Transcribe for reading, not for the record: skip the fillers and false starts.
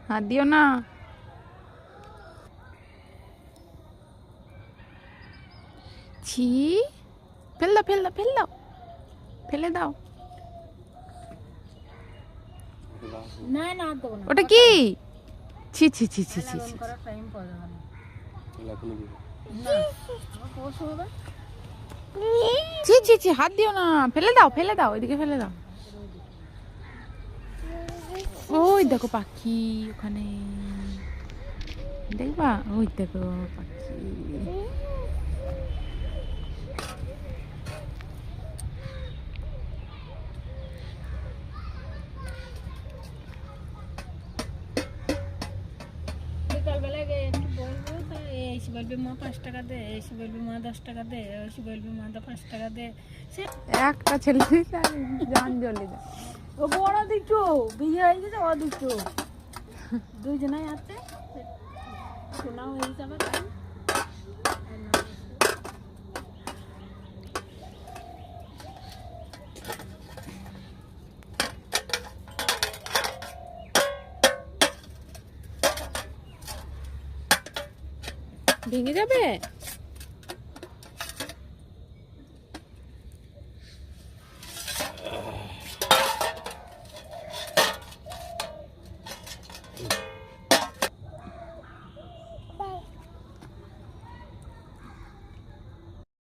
হাত দিও না। ছি, ফেল দাও ফেল দাও ফেল দাও, ফেলে দাও। না না দেবো না। ওটা কি? ছি ছি ছি ছি ছি ছি। করার টাইম পাওয়া যাবে না। ছি ছি ছি, হাত দিও না, ফেলে দাও ফেলে দাও, এদিকে ফেলে দাও। ওই দেখো পাখি ওখানে, দেখবা ওই দেখো পাখি। বিকালবেলা একটু বলবো, তা এসে বলবে মা 5 টাকা দে, এসে বলবে মা 10 টাকা দে, এসে বলবে মা 5 টাকা দে। সে একটা ছেলে জান জ্বলে যায়। ও বড় দুটো বিয়ে হয়ে গেছে, ও দুটো দুজনাই আছে, শোনাও হয়ে যাবে তাই। ভেঙে যাবে।